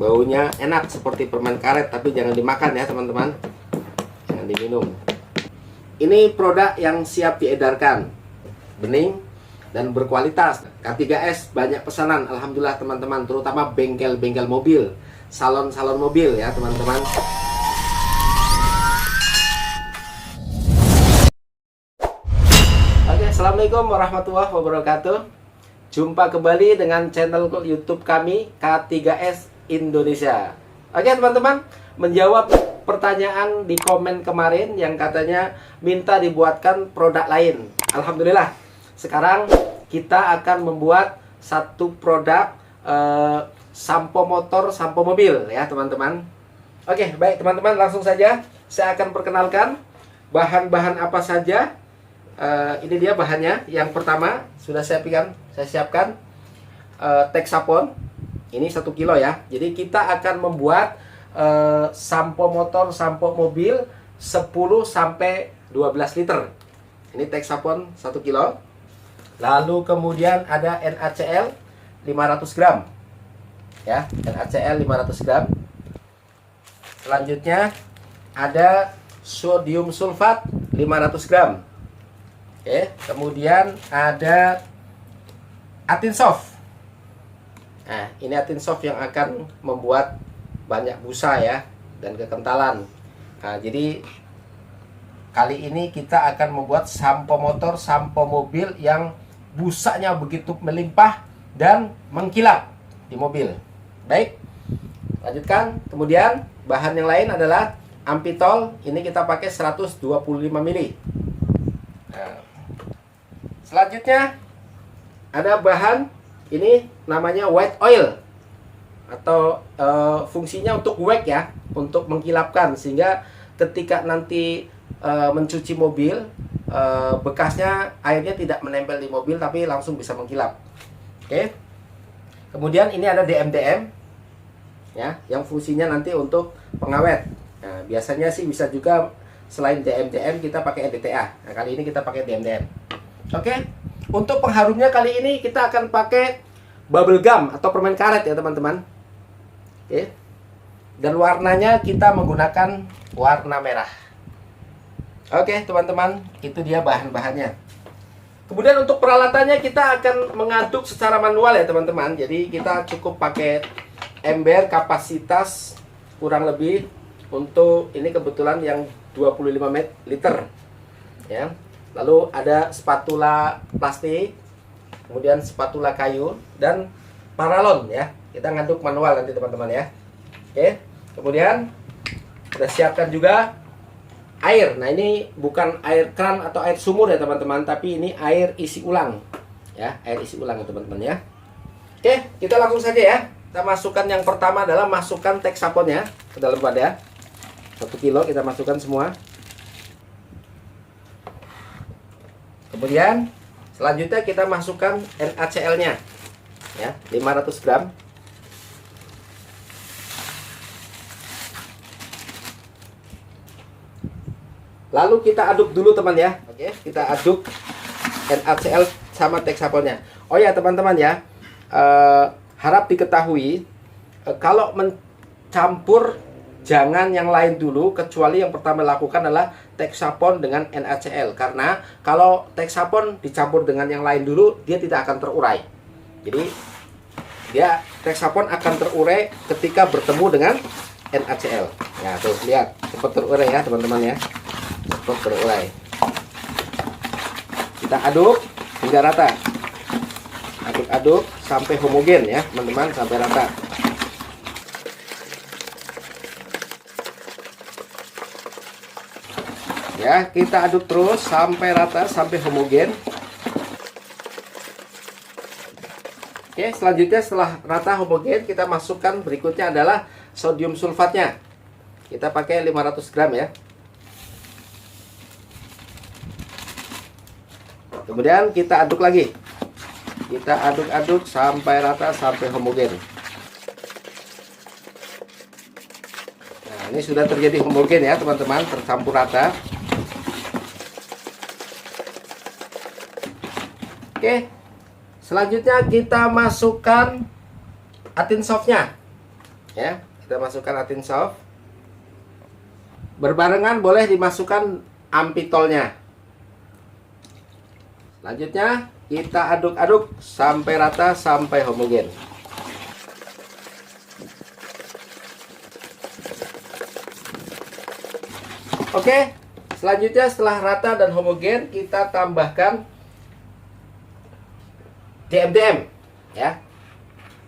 Baunya enak seperti permen karet, tapi jangan dimakan ya teman-teman. Jangan diminum. Ini produk yang siap diedarkan, bening dan berkualitas. K3S banyak pesanan, alhamdulillah teman-teman, terutama bengkel-bengkel mobil, salon-salon mobil ya teman-teman. Oke, assalamualaikum warahmatullahi wabarakatuh. Jumpa kembali dengan channel YouTube kami K3S Indonesia. Oke teman-teman, menjawab pertanyaan di komen kemarin yang katanya minta dibuatkan produk lain. Alhamdulillah, sekarang kita akan membuat satu produk sampo motor, sampo mobil ya teman-teman. Oke, baik teman-teman, langsung saja saya akan perkenalkan bahan-bahan apa saja. Ini dia bahannya. Yang pertama sudah saya siapkan Texapon. Ini 1 kilo ya. Jadi kita akan membuat sampo motor, sampo mobil 10 sampai 12 liter. Ini Texapon 1 kilo. Lalu kemudian ada NaCl 500 gram. Ya, NaCl 500 gram. Selanjutnya ada sodium sulfat 500 gram. Oke, kemudian ada Atinsoft. Nah, ini Atinsoft yang akan membuat banyak busa ya dan kekentalan. Nah, jadi kali ini kita akan membuat sampo motor, sampo mobil yang busanya begitu melimpah dan mengkilap di mobil. Baik, lanjutkan. Kemudian bahan yang lain adalah Ampitol. Ini kita pakai 125 mili. Nah, selanjutnya ada bahan ini namanya white oil atau fungsinya untuk wax ya, untuk mengkilapkan sehingga ketika nanti mencuci mobil bekasnya airnya tidak menempel di mobil tapi langsung bisa mengkilap. Oke. Kemudian ini ada DMDM ya, yang fungsinya nanti untuk pengawet. Nah, biasanya sih bisa juga selain DMDM kita pakai EDTA. Nah, kali ini kita pakai DMDM. Oke. Untuk pengharumnya kali ini kita akan pakai bubble gum atau permen karet ya teman-teman. Oke. Dan warnanya kita menggunakan warna merah. Oke teman-teman, itu dia bahan-bahannya. Kemudian untuk peralatannya kita akan mengaduk secara manual ya teman-teman. Jadi kita cukup pakai ember kapasitas kurang lebih untuk ini kebetulan yang 25 liter ya. Lalu ada spatula plastik, kemudian spatula kayu dan paralon ya. Kita ngaduk manual nanti teman-teman ya. Oke. Kemudian kita siapkan juga air. Nah, ini bukan air keran atau air sumur ya teman-teman, tapi ini air isi ulang. Ya, air isi ulang ya teman-teman ya. Oke, kita langsung saja ya. Kita masukkan yang pertama adalah masukkan Texaponnya ke dalam wadah. 1 kilo kita masukkan semua. Kemudian selanjutnya kita masukkan NaCl-nya ya, 500 gram. Lalu kita aduk dulu teman ya. Oke, kita aduk NaCl sama Texaponnya. Oh ya teman-teman ya, harap diketahui kalau mencampur jangan yang lain dulu, kecuali yang pertama lakukan adalah Texapon dengan NaCl. Karena kalau Texapon dicampur dengan yang lain dulu, dia tidak akan terurai. Jadi dia Texapon akan terurai ketika bertemu dengan NaCl. Ya tuh lihat, cepat terurai ya teman-teman ya, cepat terurai. Kita aduk hingga rata, aduk-aduk sampai homogen ya teman-teman, sampai rata. Ya, kita aduk terus sampai rata, sampai homogen. Oke, selanjutnya setelah rata homogen, kita masukkan berikutnya adalah sodium sulfatnya. Kita pakai 500 gram ya. Kemudian kita aduk lagi. Kita aduk-aduk sampai rata, sampai homogen. Nah, ini sudah terjadi homogen ya teman-teman, tercampur rata. Oke, selanjutnya kita masukkan Atinsoftnya. Ya, kita masukkan atin soft. Berbarengan boleh dimasukkan ampitolnya. Selanjutnya kita aduk-aduk sampai rata, sampai homogen. Oke, selanjutnya setelah rata dan homogen, kita tambahkan DMDM ya.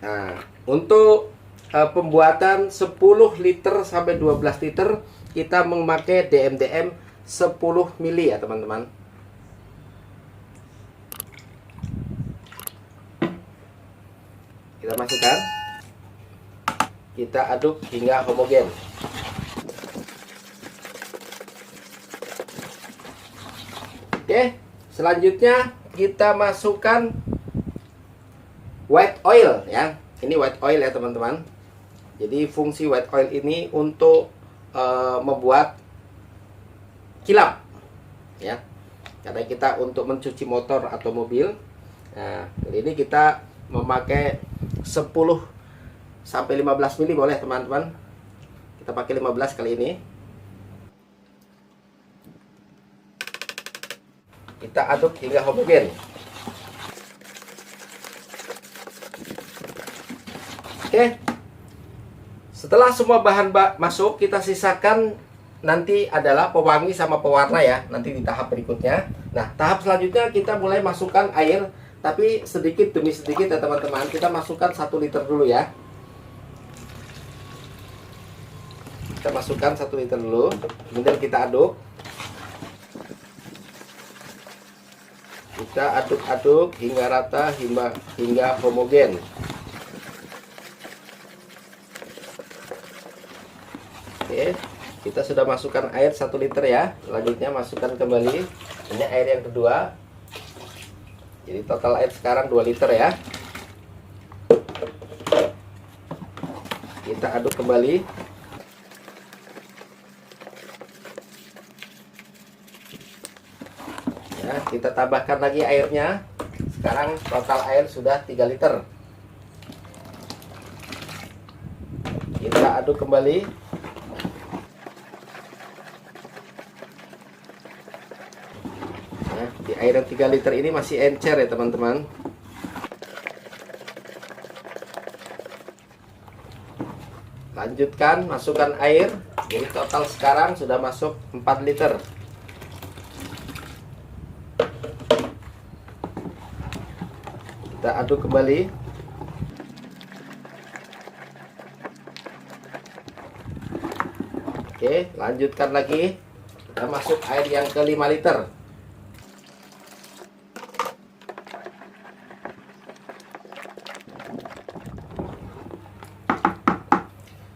Nah, untuk pembuatan 10 liter sampai 12 liter kita memakai DMDM 10 mili ya teman-teman. Kita masukkan, kita aduk hingga homogen. Oke, selanjutnya kita masukkan white oil ya. Ini white oil ya teman-teman. Jadi fungsi white oil ini untuk membuat kilap ya. Karena kita untuk mencuci motor atau mobil. Nah, kali ini kita memakai 10 sampai 15 mili boleh teman-teman. Kita pakai 15 kali ini. Kita aduk hingga homogen. Oke. Setelah semua bahan masuk, kita sisakan nanti adalah pewangi sama pewarna ya, nanti di tahap berikutnya. Nah, tahap selanjutnya kita mulai masukkan air, tapi sedikit demi sedikit ya teman-teman. Kita masukkan 1 liter dulu ya. Kita masukkan 1 liter dulu, kemudian kita aduk. Kita aduk-aduk hingga rata, hingga homogen. Oke, kita sudah masukkan air 1 liter ya. Selanjutnya masukkan kembali. Ini air yang kedua. Jadi total air sekarang 2 liter ya. Kita aduk kembali. Ya, kita tambahkan lagi airnya. Sekarang total air sudah 3 liter. Kita aduk kembali. Nah, di air yang 3 liter ini masih encer ya teman-teman. Lanjutkan, masukkan air. Jadi total sekarang sudah masuk 4 liter. Kita aduk kembali. Oke, lanjutkan lagi. Kita masuk air yang ke 5 liter.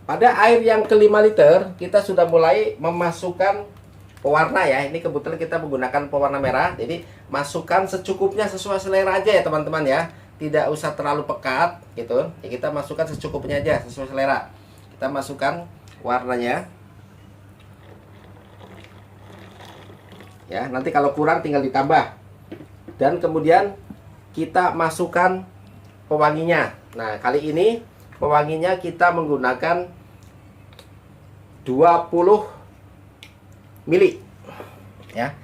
Pada air yang ke 5 liter, kita sudah mulai memasukkan pewarna ya. Ini kebetulan kita menggunakan pewarna merah. Jadi masukkan secukupnya, sesuai selera aja ya teman-teman ya. Tidak usah terlalu pekat gitu. Ya, kita masukkan secukupnya aja, sesuai selera. Kita masukkan warnanya. Ya, nanti kalau kurang tinggal ditambah. Dan kemudian kita masukkan pewanginya. Nah, kali ini pewanginya kita menggunakan 20 mili ya.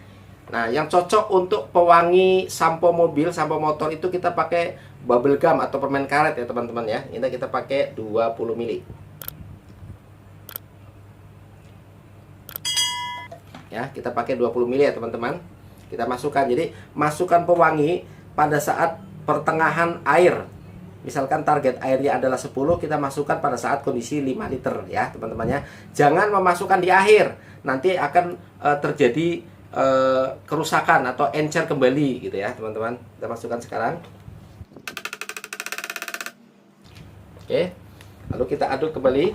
Nah, yang cocok untuk pewangi sampo mobil, sampo motor itu kita pakai bubble gum atau permen karet ya teman-teman ya. Ini kita pakai 20 mili. Ya, kita pakai 20 mili ya teman-teman. Kita masukkan. Jadi, masukkan pewangi pada saat pertengahan air. Misalkan target airnya adalah 10, kita masukkan pada saat kondisi 5 liter ya teman-teman ya. Jangan memasukkan di akhir. Nanti akan terjadi kerusakan atau encer kembali gitu ya teman-teman. Kita masukkan sekarang. Oke, lalu kita aduk kembali.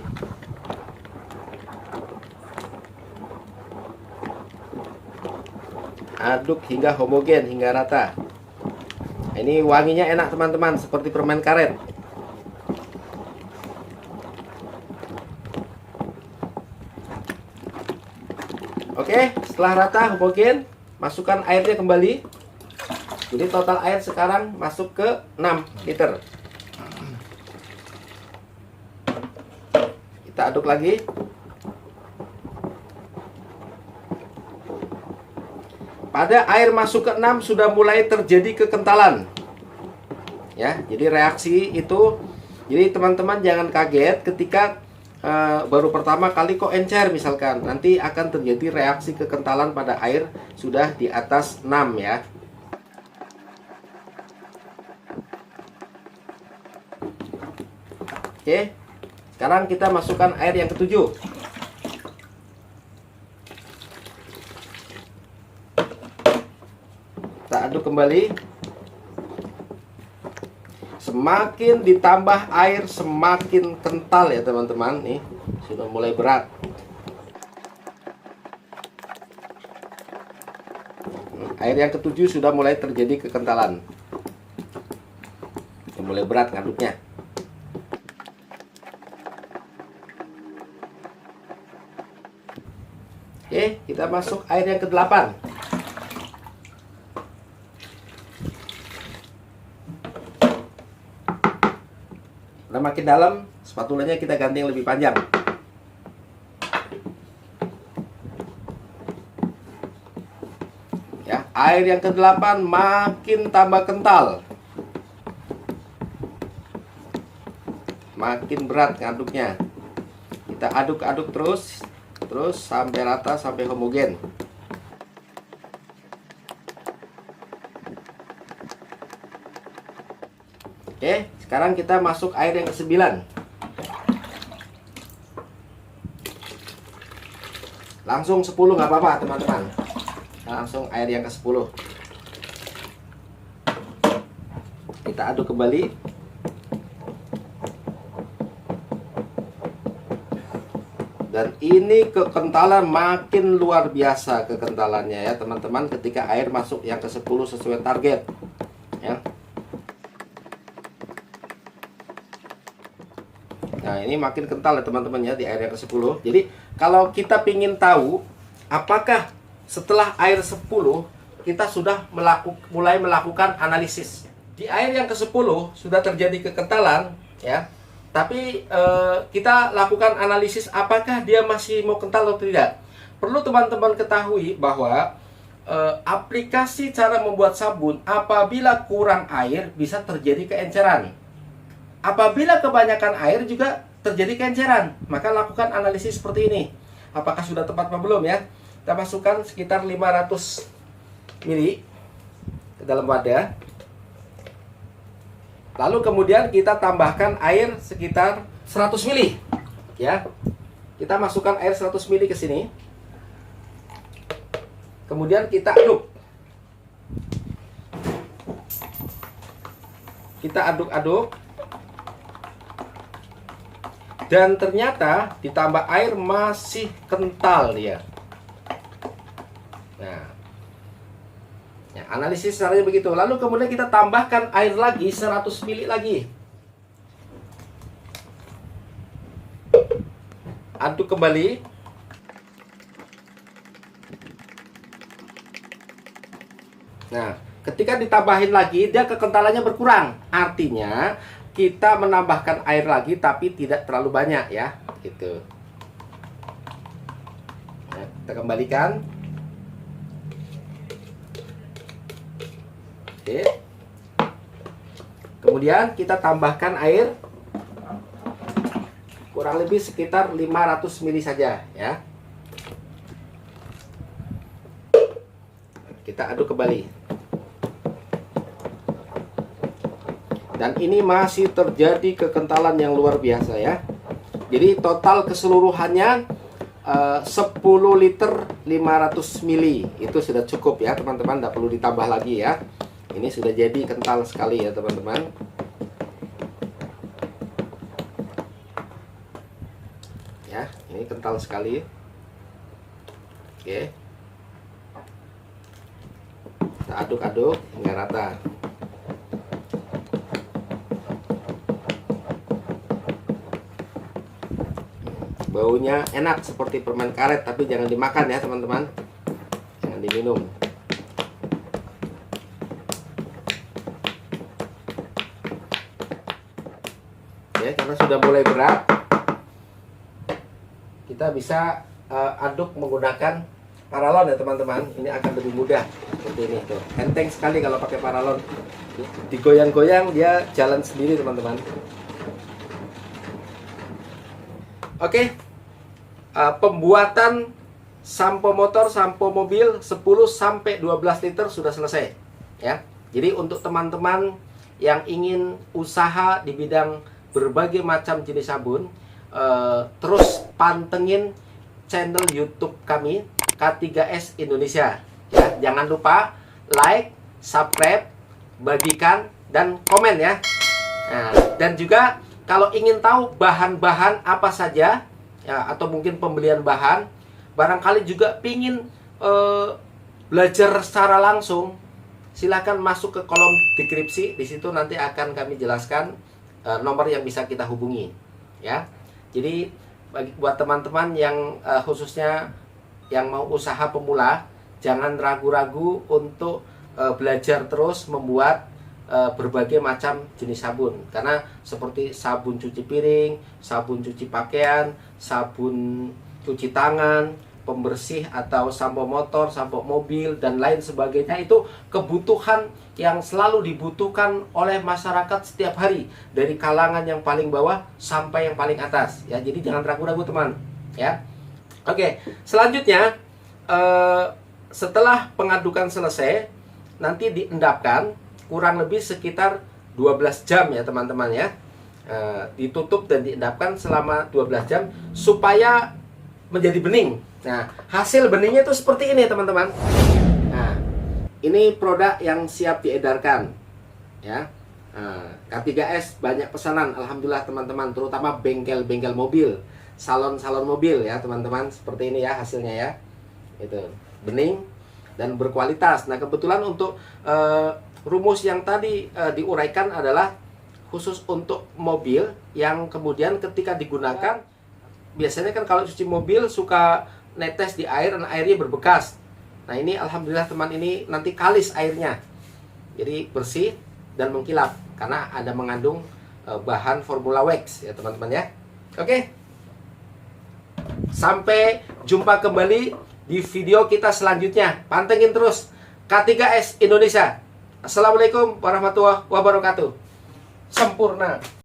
Aduk hingga homogen, hingga rata. Nah, ini wanginya enak teman-teman, seperti permen karet. Oke, setelah rata, homogen, masukkan airnya kembali. Jadi total air sekarang masuk ke 6 liter. Kita aduk lagi. Pada air masuk ke 6 sudah mulai terjadi kekentalan. Ya, jadi reaksi itu, jadi teman-teman jangan kaget ketika baru pertama kali kok encer misalkan. Nanti akan terjadi reaksi kekentalan pada air sudah di atas 6 ya. Oke. Sekarang kita masukkan air yang ketujuh. Kita aduk kembali. Semakin ditambah air semakin kental ya teman-teman. Nih sudah mulai berat. Air yang ketujuh sudah mulai terjadi kekentalan. Sudah mulai berat ngaduknya. Oke, kita masuk air yang ke-8. Udah makin dalam, spatulanya kita ganti yang lebih panjang. Ya, air yang ke-8 makin tambah kental. Makin berat ngaduknya. Kita aduk-aduk terus sampai rata, sampai homogen. Oke, sekarang kita masuk air yang ke-9. Langsung 10 nggak apa-apa teman-teman. Langsung air yang ke-10. Kita aduk kembali. Dan ini kekentalan makin luar biasa kekentalannya ya teman-teman, ketika air masuk yang ke-10 sesuai target ya. Nah ini makin kental ya teman-teman ya di air yang ke-10. Jadi kalau kita ingin tahu apakah setelah air 10 kita sudah mulai melakukan analisis. Di air yang ke-10 sudah terjadi kekentalan ya. Tapi kita lakukan analisis apakah dia masih mau kental atau tidak. Perlu teman-teman ketahui bahwa aplikasi cara membuat sabun apabila kurang air bisa terjadi keenceran. Apabila kebanyakan air juga terjadi keenceran. Maka lakukan analisis seperti ini. Apakah sudah tepat atau belum ya. Kita masukkan sekitar 500 ml ke dalam wadah. Lalu kemudian kita tambahkan air sekitar 100 ml ya. Kita masukkan air 100 ml ke sini. Kemudian kita aduk. Kita aduk-aduk. Dan ternyata ditambah air masih kental dia. Nah, ya, analisis caranya begitu. Lalu kemudian kita tambahkan air lagi 100 ml lagi. Aduk kembali. Nah, ketika ditambahin lagi dia kekentalannya berkurang. Artinya kita menambahkan air lagi tapi tidak terlalu banyak ya, gitu. Nah, kita kembalikan. Oke. Kemudian kita tambahkan air kurang lebih sekitar 500 ml saja ya. Kita aduk kembali. Dan ini masih terjadi kekentalan yang luar biasa ya. Jadi total keseluruhannya 10 liter 500 ml. Itu sudah cukup ya teman-teman, tidak perlu ditambah lagi ya. Ini sudah jadi kental sekali ya teman-teman. Ya, ini kental sekali. Oke. Kita aduk-aduk hingga rata. Baunya enak seperti permen karet, tapi jangan dimakan ya teman-teman. Jangan diminum. Ya, karena sudah mulai berat. kita bisa aduk menggunakan paralon ya teman-teman. Ini akan lebih mudah seperti ini tuh. Enteng sekali kalau pakai paralon. Digoyang-goyang dia jalan sendiri teman-teman. Oke. Pembuatan sampo motor, sampo mobil 10 sampai 12 liter sudah selesai ya. Jadi untuk teman-teman yang ingin usaha di bidang berbagai macam jenis sabun, terus pantengin channel YouTube kami K3S Indonesia ya. Jangan lupa like, subscribe, bagikan dan komen ya. Nah, dan juga kalau ingin tahu bahan-bahan apa saja ya, atau mungkin pembelian bahan, barangkali juga pingin belajar secara langsung, silakan masuk ke kolom deskripsi. Di situ nanti akan kami jelaskan nomor yang bisa kita hubungi ya. Jadi buat teman-teman yang khususnya yang mau usaha pemula, jangan ragu-ragu untuk belajar terus membuat berbagai macam jenis sabun. Karena seperti sabun cuci piring, sabun cuci pakaian, sabun cuci tangan, pembersih atau sampo motor, sampo mobil dan lain sebagainya, itu kebutuhan yang selalu dibutuhkan oleh masyarakat setiap hari, dari kalangan yang paling bawah sampai yang paling atas ya. Jadi jangan ragu-ragu teman ya. Oke, selanjutnya setelah pengadukan selesai, nanti diendapkan kurang lebih sekitar 12 jam ya teman-teman ya. Ditutup dan diendapkan selama 12 jam supaya menjadi bening. Nah, hasil beningnya itu seperti ini teman-teman. Nah, ini produk yang siap diedarkan ya. K3S banyak pesanan, alhamdulillah teman-teman, terutama bengkel-bengkel mobil, salon-salon mobil ya teman-teman. Seperti ini ya hasilnya ya. Itu bening dan berkualitas. Nah, kebetulan untuk rumus yang tadi diuraikan adalah khusus untuk mobil yang kemudian ketika digunakan, biasanya kan kalau cuci mobil suka netes di air dan airnya berbekas. Nah, ini alhamdulillah teman, ini nanti kalis airnya, jadi bersih dan mengkilap karena ada mengandung bahan formula wax ya teman-teman ya. Oke, sampai jumpa kembali di video kita selanjutnya. Pantengin terus K3S Indonesia. Assalamualaikum warahmatullahi wabarakatuh. Sempurna.